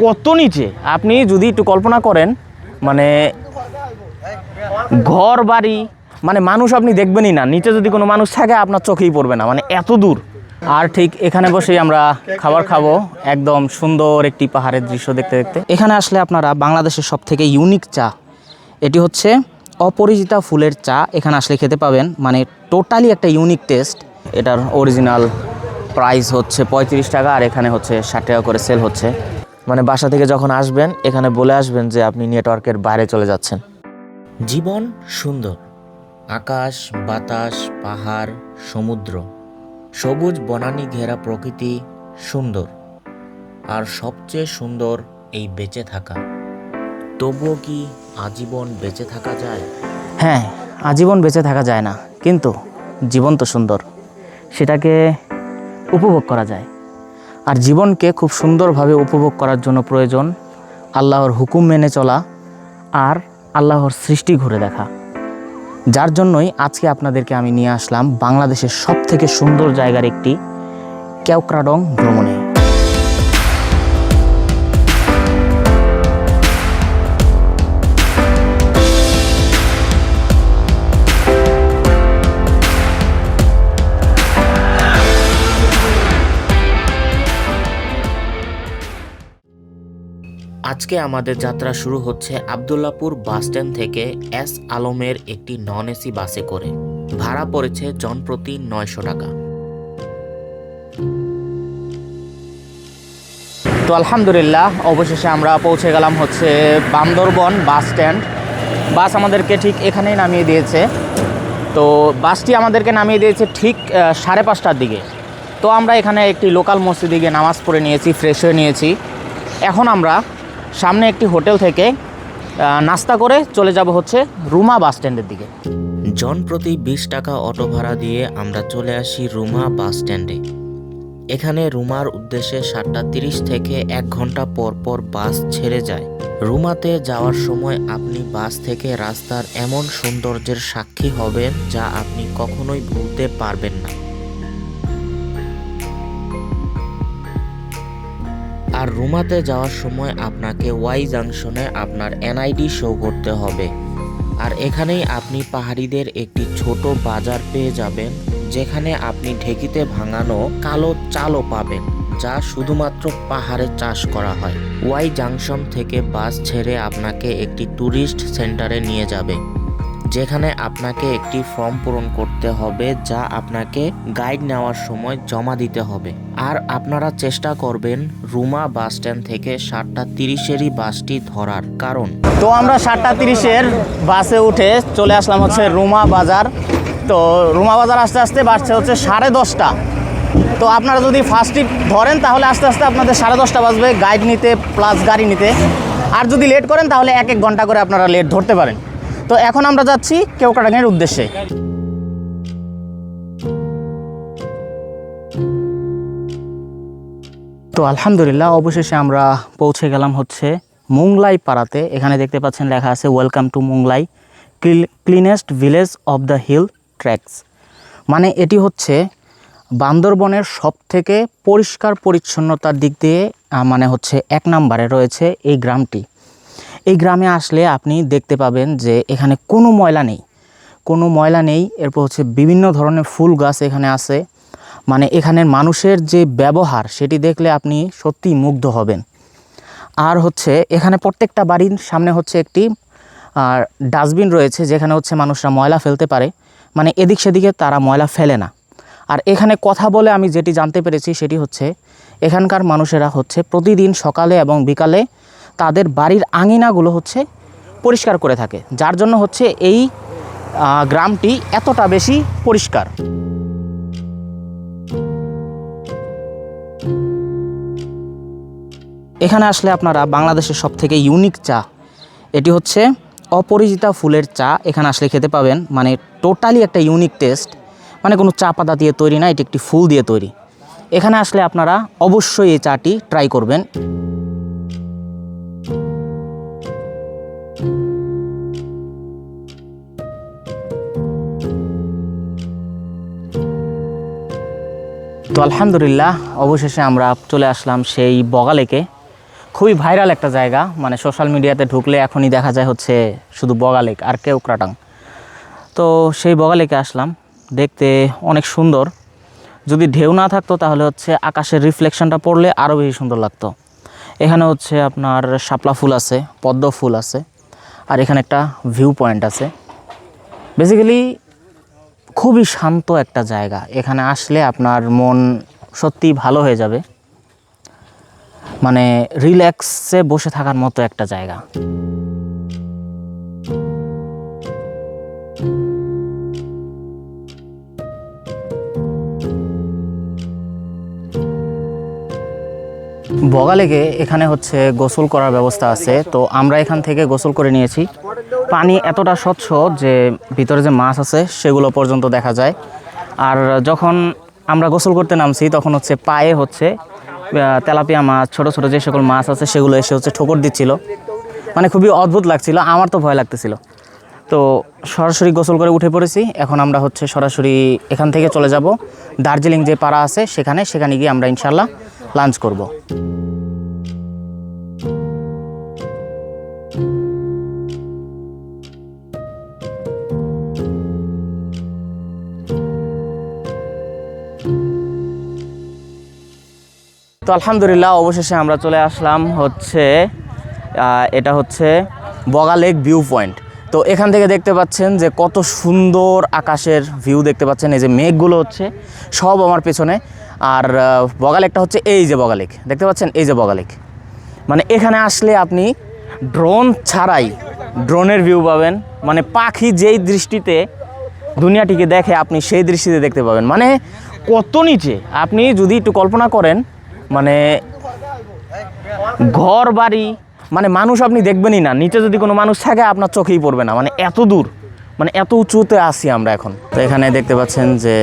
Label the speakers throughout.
Speaker 1: কত নিচে আপনি যদি একটু কল্পনা করেন, মানে ঘর বাড়ি, মানে মানুষ আপনি দেখবেনই না, নিচে যদি কোনো মানুষ থাকে আপনার চোখেই পড়বে না, মানে এত দূর। আর ঠিক এখানে বসেই আমরা খাবার খাবো, একদম সুন্দর একটি পাহাড়ের দৃশ্য দেখতে দেখতে। এখানে আসলে আপনারা বাংলাদেশের সবথেকে ইউনিক চা, এটি হচ্ছে অপরাজিতা ফুলের চা, এখানে আসলে খেতে পাবেন, মানে টোটালি একটা ইউনিক টেস্ট। এটার অরিজিনাল প্রাইস হচ্ছে 35 টাকা, আর এখানে হচ্ছে 60 টাকা করে সেল হচ্ছে। মানে বাসা থেকে যখন আসবেন এখানে বলে আসবেন যে আপনি নেটওয়ার্কের বাইরে চলে যাচ্ছেন। জীবন সুন্দর, আকাশ বাতাস পাহাড় সমুদ্র, সবুজ বনানী ঘেরা প্রকৃতি সুন্দর, আর সবচেয়ে সুন্দর এই বেঁচে থাকা। তবুও কি আজীবন বেঁচে থাকা যায়? হ্যাঁ, আজীবন বেঁচে থাকা যায় না, কিন্তু জীবন তো সুন্দর, সেটাকে উপভোগ করা যায়। আর জীবনকে খুব সুন্দরভাবে উপভোগ করার জন্য প্রয়োজন আল্লাহর হুকুম মেনে চলা আর আল্লাহর সৃষ্টি ঘুরে দেখা। যার জন্যই আজকে আপনাদেরকে আমি নিয়ে আসলাম বাংলাদেশের সবথেকে সুন্দর জায়গার একটি, কেওক্রাডং ভ্রমণে। আজকে আমাদের যাত্রা শুরু হচ্ছে আবদুল্লাপুর বাস স্ট্যান্ড থেকে এস আলমের একটি নন এসি বাসে করে। ভাড়া পড়েছে জনপ্রতি 900 টাকা। তো আলহামদুলিল্লাহ অবশেষে আমরা পৌঁছে গেলাম হচ্ছে বান্দরবন বাস স্ট্যান্ড। বাস আমাদেরকে ঠিক এখানেই নামিয়ে দিয়েছে। তো বাসটি আমাদেরকে নামিয়ে দিয়েছে ঠিক 5:30টার দিকে। তো আমরা এখানে একটি লোকাল মসজিদে গিয়ে নামাজ পড়ে নিয়েছি, ফ্রেশ হয়ে নিয়েছি। এখন আমরা সামনে একটি হোটেল থেকে নাস্তা করে চলে যাব হচ্ছে রুমা বাস স্ট্যান্ডের দিকে। জনপ্রতি 20 টাকা অটো ভাড়া দিয়ে আমরা চলে আসি রুমা বাস স্ট্যান্ডে। এখানে রুমার উদ্দেশ্যে 7:30 থেকে 1 ঘন্টা পর পর বাস ছেড়ে যায়। রুমাতে যাওয়ার সময় আপনি বাস থেকে রাস্তার এমন সৌন্দর্যের সাক্ষী হবেন যা আপনি কখনোই ভুলতে পারবেন না। আর রুমাতে যাওয়ার সময় আপনাকে ওয়াই জাংশনে আপনার এনআইডি শো করতে হবে। আর এখানেই আপনি পাহাড়িদের একটি ছোট বাজার পেয়ে যাবেন, যেখানে আপনি ঢেকিতে ভাঙানো কালো চালও পাবেন, যা শুধুমাত্র পাহাড়ে চাষ করা হয়। ওয়াই জাংশন থেকে বাস ছেড়ে আপনাকে একটি ট্যুরিস্ট সেন্টারে নিয়ে যাবে, যেখানে আপনাকে একটি ফর্ম পূরণ করতে হবে, যা আপনাকে গাইড নেওয়ার সময় জমা দিতে হবে। আর আপনারা চেষ্টা করবেন রুমা বাস স্ট্যান্ড থেকে 7:30-এরই বাসটি ধরার, কারণ তো আমরা 7:30-এর বাসে উঠে চলে আসলাম হচ্ছে রুমা বাজার। তো রুমা বাজার আস্তে আস্তে বাসছে হচ্ছে 10:30। তো আপনারা যদি ফার্স্টই ধরেন তাহলে আস্তে আস্তে আপনাদের 10:30 বাজবে গাইড নিতে প্লাস গাড়ি নিতে। আর যদি লেট করেন তাহলে 1-1 ঘন্টা করে আপনারা লেট ধরতে পারেন। তো এখন আমরা যাচ্ছি কেওক্রাডাঙের উদ্দেশ্যে। তো আলহামদুলিল্লাহ অবশেষে আমরা পৌঁছে গেলাম হচ্ছে মুংলাই পাড়াতে। এখানে দেখতে পাচ্ছেন লেখা আছে welcome to Munglai, cleanest village of the hill tracts. মানে এটি হচ্ছে বান্দরবনের সবথেকে পরিষ্কার পরিচ্ছন্নতার দিক দিয়ে মানে হচ্ছে 1 নম্বরে রয়েছে এই গ্রামটি। এই গ্রামে আসলে আপনি দেখতে পাবেন যে এখানে কোনো ময়লা নেই। এরপর হচ্ছে বিভিন্ন ধরনের ফুল গাছ এখানে আছে। মানে এখানের মানুষের যে ব্যবহার সেটি দেখলে আপনি সত্যিই মুগ্ধ হবেন। আর হচ্ছে এখানে প্রত্যেকটা বাড়ির সামনে হচ্ছে একটি ডাস্টবিন রয়েছে, যেখানে হচ্ছে মানুষরা ময়লা ফেলতে পারে, মানে এদিক সেদিকে তারা ময়লা ফেলে না। আর এখানে কথা বলে আমি যেটি জানতে পেরেছি সেটি হচ্ছে এখানকার মানুষেরা হচ্ছে প্রতিদিন সকালে এবং বিকালে তাদের বাড়ির আঙিনাগুলো হচ্ছে পরিষ্কার করে থাকে, যার জন্য হচ্ছে এই গ্রামটি এতটা বেশি পরিষ্কার। এখানে আসলে আপনারা বাংলাদেশের সবথেকে ইউনিক চা, এটি হচ্ছে অপরাজিতা ফুলের চা, এখানে আসলে খেতে পাবেন। মানে টোটালি একটা ইউনিক টেস্ট, মানে কোনো চা পাতা দিয়ে তৈরি না, এটি একটি ফুল দিয়ে তৈরি। এখানে আসলে আপনারা অবশ্যই এই চাটি ট্রাই করবেন। তো আলহামদুলিল্লাহ অবশেষে আমরা চলে আসলাম সেই বগা লেকে। খুবই ভাইরাল একটা জায়গা, মানে সোশ্যাল মিডিয়াতে ঢুকলে এখনই দেখা যায় হচ্ছে শুধু বগা লেক আর কেওক্রাডাং। তো সেই বগা লেকে আসলাম, দেখতে অনেক সুন্দর। যদি ঢেউ না থাকতো তাহলে হচ্ছে আকাশের রিফ্লেকশনটা পড়লে আরও বেশি সুন্দর লাগতো। এখানে হচ্ছে আপনার শাপলা ফুল আছে, পদ্ম ফুল আছে, আর এখানে একটা ভিউ পয়েন্ট আছে। বেসিক্যালি খুবই শান্ত একটা জায়গা, এখানে আসলে আপনার মন সত্যিই ভালো হয়ে যাবে, মানে রিল্যাক্সে বসে থাকার মতো একটা জায়গা। বগা লেকে এখানে হচ্ছে গোসল করার ব্যবস্থা আছে, তো আমরা এখান থেকে গোসল করে নিয়েছি। পানি এতটা স্বচ্ছ যে ভিতরে যে মাছ আছে সেগুলো পর্যন্ত দেখা যায়। আর যখন আমরা গোসল করতে নামছি তখন হচ্ছে পায়ে হচ্ছে তেলাপিয়া মাছ, ছোট ছোট যে সকল মাছ আছে সেগুলো এসে হচ্ছে ঠোকর দিচ্ছিল, মানে খুবই অদ্ভুত লাগছিল, আমার তো ভয় লাগতেছিল। তো সরাসরি গোসল করে উঠে পড়েছি। এখন আমরা হচ্ছে সরাসরি এখান থেকে চলে যাব দার্জিলিং যে পাড়া আছে সেখানে গিয়ে আমরা ইনশাল্লাহ লাঞ্চ করব। তো আলহামদুলিল্লাহ অবশেষে আমরা চলে আসলাম হচ্ছে এটা হচ্ছে বগা লেক ভিউ পয়েন্ট। তো এখান থেকে দেখতে পাচ্ছেন যে কত সুন্দর আকাশের ভিউ দেখতে পাচ্ছেন। এই যে মেঘগুলো হচ্ছে সব আমার পেছনে, আর বগা লেকটা হচ্ছে এই যে বগা লেক দেখতে পাচ্ছেন, এই যে বগা লেক। মানে এখানে আসলে আপনি ড্রোন ছাড়াই ড্রোনের ভিউ পাবেন, মানে পাখি যেই দৃষ্টিতে দুনিয়াটিকে দেখে আপনি সেই দৃষ্টিতে দেখতে পাবেন। মানে কত নিচে আপনি যদি একটু কল্পনা করেন, মানে ঘর বাড়ি, মানে মানুষ আপনি দেখবেনই না, নিচে যদি কোনো মানুষ থাকে আপনার চোখেই পড়বে না, মানে এত দূর, মানে এত উঁচুতে আসি আমরা এখন। তো এখানে দেখতে পাচ্ছেন যে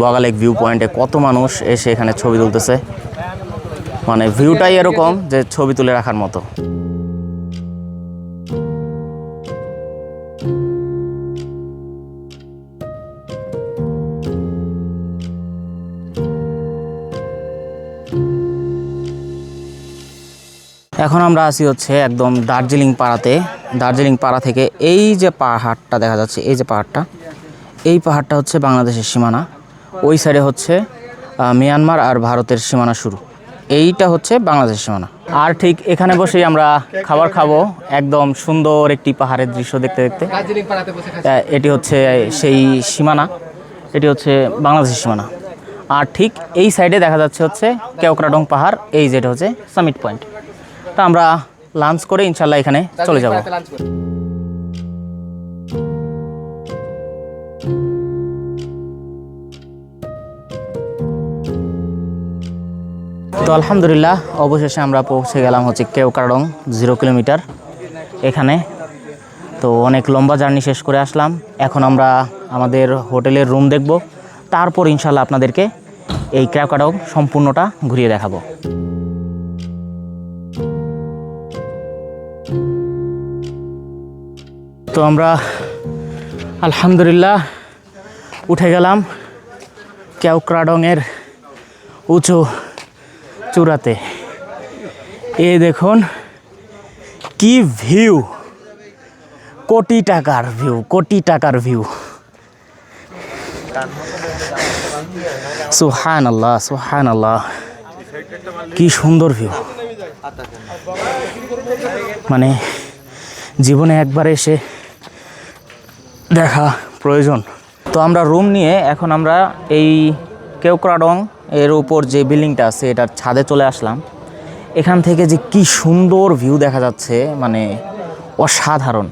Speaker 1: বগা লেক ভিউ পয়েন্টে কত মানুষ এসে এখানে ছবি তুলতেছে, মানে ভিউটাই এরকম যে ছবি তুলে রাখার মতো। এখন আমরা আছি হচ্ছে একদম দার্জিলিং পাড়াতে। দার্জিলিং পাড়া থেকে এই যে পাহাড়টা দেখা যাচ্ছে, এই যে পাহাড়টা, এই পাহাড়টা হচ্ছে বাংলাদেশের সীমানা। ওই সাইডে হচ্ছে মিয়ানমার আর ভারতের সীমানা শুরু, এইটা হচ্ছে বাংলাদেশের সীমানা। আর ঠিক এখানে বসেই আমরা খাবার খাবো, একদম সুন্দর একটি পাহাড়ের দৃশ্য দেখতে দেখতে। এটি হচ্ছে সেই সীমানা, এটি হচ্ছে বাংলাদেশের সীমানা। আর ঠিক এই সাইডে দেখা যাচ্ছে হচ্ছে কেওক্রাডং পাহাড়, এই যেটা হচ্ছে সামিট পয়েন্ট। তা আমরা লাঞ্চ করে ইনশাল্লাহ এখানে চলে যাব। তো আলহামদুলিল্লাহ অবশেষে আমরা পৌঁছে গেলাম হচ্ছে কেওক্রাডং 0 কিলোমিটার এখানে। তো অনেক লম্বা জার্নি শেষ করে আসলাম। এখন আমরা আমাদের হোটেলের রুম দেখব, তারপর ইনশাল্লাহ আপনাদেরকে এই কেওক্রাডং সম্পূর্ণটা ঘুরিয়ে দেখাবো। তো আমরা আলহামদুলিল্লাহ উঠে গেলাম কেওক্রাডংয়ের উঁচু চূড়াতে। এই দেখুন কি ভিউ, কোটি টাকার ভিউ, কোটি টাকার ভিউ। সুবহানাল্লাহ, সুবহানাল্লাহ, কি সুন্দর ভিউ। মানে জীবনে একবার এসে দেখা প্রয়োজন। তো আমরা রুম নিয়ে এখন আমরা এই কেওক্রাডং এর উপর যে বিল্ডিংটা আছে এটার ছাদে চলে আসলাম। এখান থেকে যে কি সুন্দর ভিউ দেখা যাচ্ছে, মানে অসাধারণ,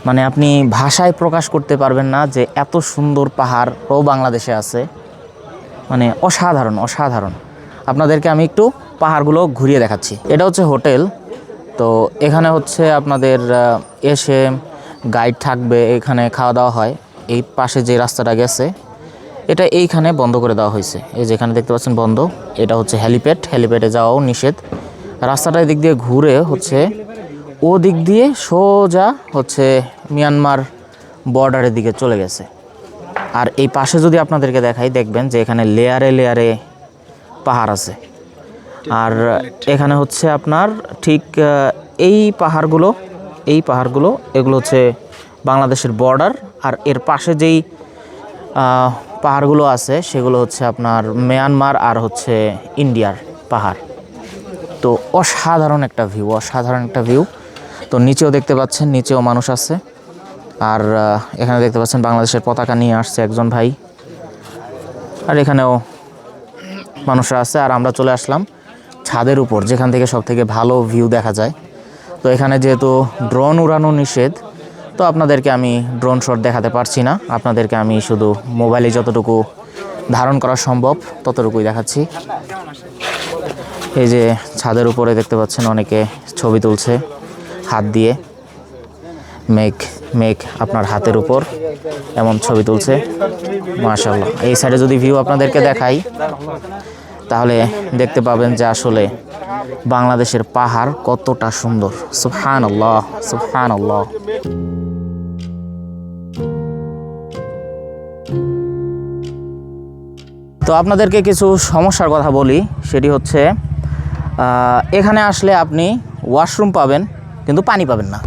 Speaker 1: মানে আপনি ভাষায় প্রকাশ করতে পারবেন না যে এত সুন্দর পাহাড়ও বাংলাদেশে আছে, মানে অসাধারণ অসাধারণ। আপনাদেরকে আমি একটু পাহাড়গুলো ঘুরিয়ে দেখাচ্ছি। এটা হচ্ছে হোটেল। তো এখানে হচ্ছে আপনাদের এসে গাইড থাকবে, এখানে খাওয়া দাওয়া হয়। এই পাশে যে রাস্তাটা গেছে এটা এইখানে বন্ধ করে দেওয়া হয়েছে, এই যে এখানে দেখতে পাচ্ছেন বন্ধ। এটা হচ্ছে হেলিপ্যাড, হেলিপ্যাডে যাওয়াও নিষেধ। রাস্তাটা দিক দিয়ে ঘুরে হচ্ছে ও দিক দিয়ে সোজা হচ্ছে মিয়ানমার বর্ডারের দিকে চলে গেছে। আর এই পাশে যদি আপনাদেরকে দেখাই দেখবেন যে এখানে লেয়ারে লেয়ারে পাহাড় আছে। আর এখানে হচ্ছে আপনার ঠিক এই পাহাড়গুলো এগুলো হচ্ছে বাংলাদেশের বর্ডার। আর এর পাশে যেই পাহাড়গুলো আছে সেগুলো হচ্ছে আপনার মিয়ানমার আর হচ্ছে ইন্ডিয়ার পাহাড়। তো অসাধারণ একটা ভিউ। তো নিচেও দেখতে পাচ্ছেন, নিচেও মানুষ আছে। আর এখানে দেখতে পাচ্ছেন বাংলাদেশের পতাকা নিয়ে আসছে একজন ভাই, আর এখানেও মানুষরা আছে। আর আমরা চলে আসলাম ছাদের উপর, যেখান থেকে সব থেকে ভালো ভিউ দেখা যায়। তো এখানে যেহেতু ড্রোন উড়ানো নিষেধ, তো আপনাদেরকে আমি ড্রোন শট দেখাতে পারছি না, আপনাদেরকে আমি শুধু মোবাইলে যতটুকু ধারণ করা সম্ভব ততটুকুই দেখাচ্ছি। এই যে ছাদের উপরে দেখতে পাচ্ছেন অনেকে ছবি তুলছে হাত দিয়ে, মেঘ আপনার হাতের উপর এমন ছবি তুলছে, মাশাআল্লাহ। এই সাইডে যদি ভিউ আপনাদেরকে দেখাই তাহলে দেখতে পাবেন যে আসলে বাংলাদেশের পাহাড় কতটা সুন্দর। সুবহানাল্লাহ, সুবহানাল্লাহ। তো আপনাদেরকে কিছু সমস্যার কথা বলি, সেটি হচ্ছে এখানে আসলে আপনি ওয়াশরুম পাবেন কিন্তু পানি পাবেন না।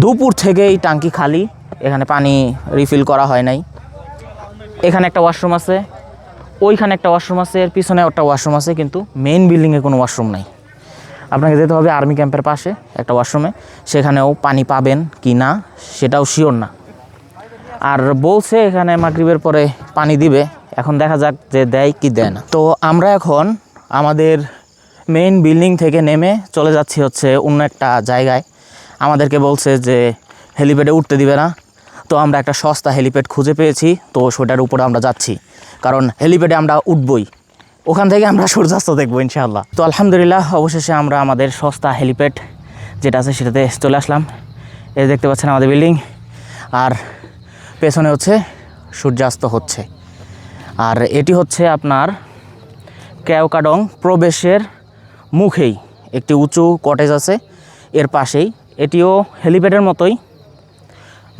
Speaker 1: দুপুর থেকেই ট্যাঙ্কি খালি, এখানে পানি রিফিল করা হয় নাই। এখানে একটা ওয়াশরুম আছে, ওইখানে একটা ওয়াশরুম আছে, এর পিছনে একটা ওয়াশরুম আছে, কিন্তু মেইন বিল্ডিংয়ে কোনো ওয়াশরুম নাই। আপনাকে যেতে হবে আর্মি ক্যাম্পের পাশে একটা ওয়াশরুমে, সেখানেও পানি পাবেন কি না সেটাও শিওর না। আর বলছে এখানে মাগরিবের পরে পানি দিবে, এখন দেখা যাক যে দেয় কি দেয় না। তো আমরা এখন আমাদের মেইন বিল্ডিং থেকে নেমে চলে যাচ্ছি হচ্ছে অন্য একটা জায়গায়। আমাদেরকে বলছে যে হেলিপ্যাডে উঠতে দিবে না, তো আমরা একটা সস্তা হেলিপ্যাড খুঁজে পেয়েছি, তো সেটার উপরে আমরা যাচ্ছি, কারণ হেলিপ্যাডে আমরা উঠবই, ওখান থেকে আমরা সূর্যাস্ত দেখবো ইনশাআল্লাহ। তো আলহামদুলিল্লাহ অবশেষে আমরা আমাদের সস্তা হেলিপ্যাড যেটা আছে সেটাতে চলে আসলাম। এই দেখতে পাচ্ছেন আমাদের বিল্ডিং, আর পেছনে হচ্ছে সূর্যাস্ত হচ্ছে। আর এটি হচ্ছে আপনার কেওক্রাডং প্রবেশের মুখেই একটি উঁচু কটেজ আছে, এর পাশেই। এটিও হেলিপ্যাডের মতোই,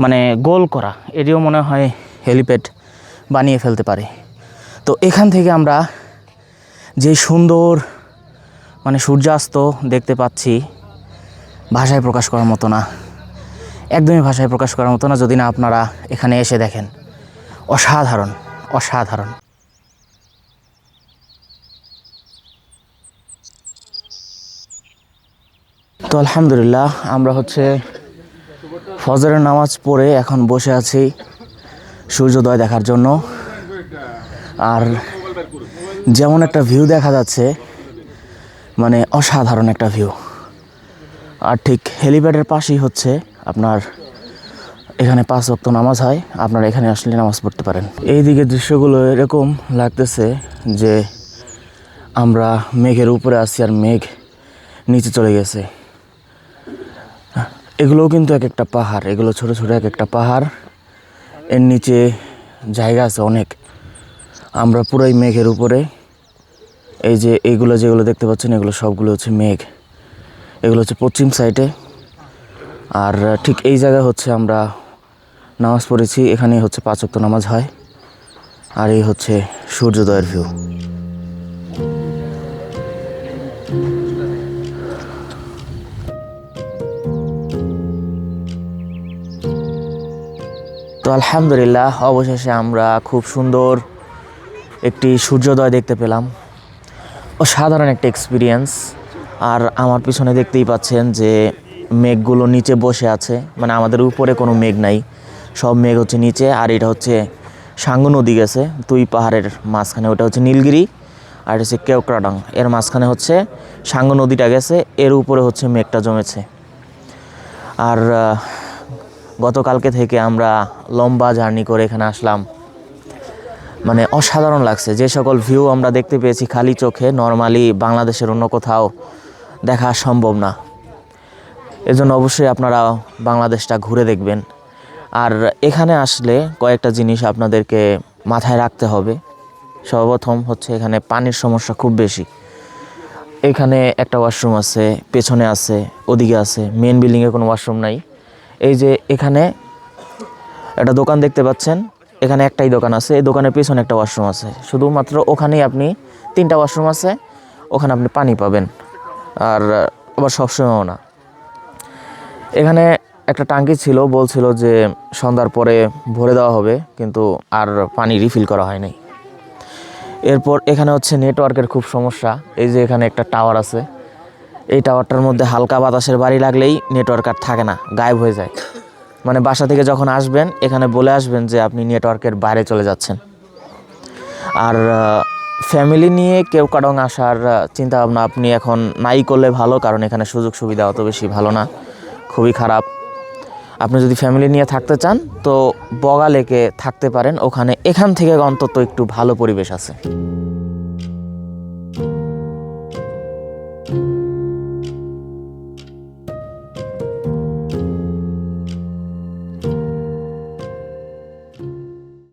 Speaker 1: মানে গোল করা, এটিও মনে হয় হেলিপ্যাড বানিয়ে ফেলতে পারে। তো এখান থেকে আমরা যে সুন্দর মানে সূর্যাস্ত দেখতে পাচ্ছি, ভাষায় প্রকাশ করার মতো না, একদমই ভাষায় প্রকাশ করার মতো না, যদি না আপনারা এখানে এসে দেখেন। অসাধারণ, অসাধারণ। তো আলহামদুলিল্লাহ আমরা হচ্ছে ফজরের নামাজ পড়ে এখন বসে আছি সূর্যোদয় দেখার জন্য। আর যেমন একটা ভিউ দেখা যাচ্ছে, মানে অসাধারণ একটা ভিউ। আর ঠিক হেলিপ্যাডের পাশেই হচ্ছে আপনার এখানে 5 ওয়াক্ত নামাজ হয়, আপনারা এখানে আসলে নামাজ পড়তে পারেন। এই দিকের দৃশ্যগুলো এরকম লাগতেছে যে আমরা মেঘের উপরে আছি আর মেঘ নিচে চলে গেছে। এগুলোও কিন্তু এক একটা পাহাড়, এগুলো ছোট ছোট এক একটা পাহাড়, এর নিচে জায়গা আছে অনেক। আমরা পুরাই মেঘের উপরে। এই যে এইগুলো যেগুলো দেখতে পাচ্ছেন এগুলো সবগুলো হচ্ছে মেঘ, এগুলো হচ্ছে পশ্চিম সাইডে। আর ঠিক এই জায়গায় হচ্ছে আমরা নামাজ পড়েছি, এখানেই হচ্ছে 5 ওয়াক্ত নামাজ হয়। আর এই হচ্ছে সূর্যোদয়ের ভিউ। তো আলহামদুলিল্লাহ অবশেষে আমরা খুব সুন্দর একটি সূর্যোদয় দেখতে পেলাম, অসাধারণ একটা এক্সপিরিয়েন্স। আর আমার পিছনে দেখতেই পাচ্ছেন যে মেঘগুলো নিচে বসে আছে, মানে আমাদের উপরে কোনো মেঘ নাই, সব মেঘ হচ্ছে নিচে। আর এটা হচ্ছে সাঙ্গু নদী গেছে 2 পাহাড়ের মাঝখানে, ওটা হচ্ছে নীলগিরি আর হচ্ছে কেওক্রাডং, এর মাঝখানে হচ্ছে সাঙ্গু নদীটা গেছে, এর উপরে হচ্ছে মেঘটা জমেছে। আর গতকালকে থেকে আমরা লম্বা জার্নি করে এখানে আসলাম, মানে অসাধারণ লাগছে। যে সকল ভিউ আমরা দেখতে পেয়েছি খালি চোখে, নর্মালি বাংলাদেশের অন্য কোথাও দেখা সম্ভব না। এজন্য অবশ্যই আপনারা বাংলাদেশটা ঘুরে দেখবেন। আর এখানে আসলে কয়েকটা জিনিস আপনাদেরকে মাথায় রাখতে হবে। সর্বপ্রথম হচ্ছে এখানে পানির সমস্যা খুব বেশি। এখানে একটা ওয়াশরুম আছে, পেছনে আছে, ওদিকে আছে, মেন বিল্ডিংয়ে কোনো ওয়াশরুম নাই। এই যে এখানে একটা দোকান দেখতে পাচ্ছেন, এখানে একটাই দোকান আছে, এই দোকানের পেছনে একটা ওয়াশরুম আছে, শুধুমাত্র ওখানেই আপনি 3টা ওয়াশরুম আছে, ওখানে আপনি পানি পাবেন, আর আবার সবসময়ও না। এখানে একটা টাঙ্কি ছিল, বলছিল যে সন্ধ্যার পরে ভরে দেওয়া হবে, কিন্তু আর পানি রিফিল করা হয় নাই। এরপর এখানে হচ্ছে নেটওয়ার্কের খুব সমস্যা। এই যে এখানে একটা টাওয়ার আছে, এই টাওয়ারটার মধ্যে হালকা বাতাসের বাড়ি লাগলেই নেটওয়ার্ক আর থাকে না, গায়েব হয়ে যায়। মানে বাসা থেকে যখন আসবেন এখানে বলে আসবেন যে আপনি নেটওয়ার্কের বাইরে চলে যাচ্ছেন। আর ফ্যামিলি নিয়ে কেওক্রাডং আসার চিন্তাভাবনা আপনি এখন নাই করলে ভালো, কারণ এখানে সুযোগ সুবিধা অত বেশি ভালো না, খুবই খারাপ। আপনি যদি ফ্যামিলি নিয়ে থাকতে চান তো বগা লেকে থাকতে পারেন, ওখানে এখান থেকে অন্তত একটু ভালো পরিবেশ আছে।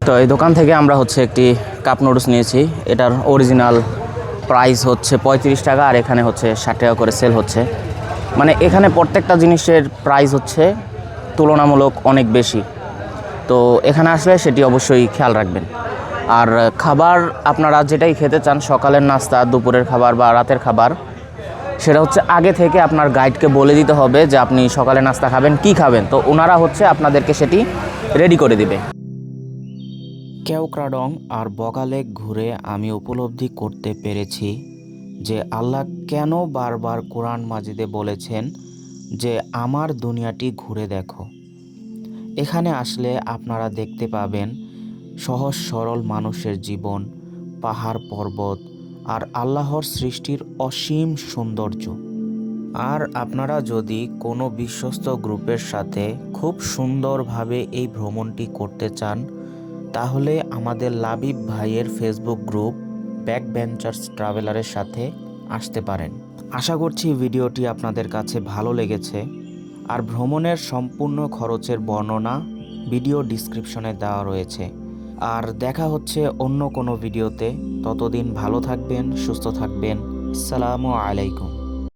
Speaker 1: তো এই দোকান থেকে আমরা হচ্ছে একটি কাপ নুডলস নিয়েছি। এটার অরিজিনাল প্রাইস হচ্ছে 35 টাকা, আর এখানে হচ্ছে 60 টাকা করে সেল হচ্ছে। মানে এখানে প্রত্যেকটা জিনিসের প্রাইস হচ্ছে তুলনামূলক অনেক বেশি। তো এখানে আসলে সেটি অবশ্যই খেয়াল রাখবেন। আর খাবার আপনারা যেটাই খেতে চান, সকালের নাস্তা, দুপুরের খাবার বা রাতের খাবার, সেটা হচ্ছে আগে থেকে আপনার গাইডকে বলে দিতে হবে যে আপনি সকালে নাস্তা খাবেন, কি খাবেন। তো ওনারা হচ্ছে আপনাদেরকে সেটি রেডি করে দিবে। কেওক্রাডং আর বগা লেক ঘুরে আমি উপলব্ধি করতে পেরেছি যে আল্লাহ কেন বারবার কোরআন মাজিদে বলেছেন যে আমার দুনিয়াটি ঘুরে দেখো। এখানে আসলে আপনারা দেখতে পাবেন সহজ সরল মানুষের জীবন, পাহাড় পর্বত আর আল্লাহর সৃষ্টির অসীম সৌন্দর্য। আর আপনারা যদি কোনো বিশ্বস্ত গ্রুপের সাথে খুব সুন্দরভাবে এই ভ্রমণটি করতে চান, তাহলে আমাদের লাবিব ভাইয়ের ফেসবুক গ্রুপ ব্যাকবেঞ্চার্স ট্রাভেলারের সাথে আসতে পারেন। আশা করছি ভিডিওটি আপনাদের কাছে ভালো লেগেছে। আর ভ্রমণের সম্পূর্ণ খরচের বর্ণনা ভিডিও ডিসক্রিপশনে দেওয়া রয়েছে। আর দেখা হচ্ছে অন্য কোনো ভিডিওতে। ততদিন ভালো থাকবেন, সুস্থ থাকবেন। আসসালামু আলাইকুম।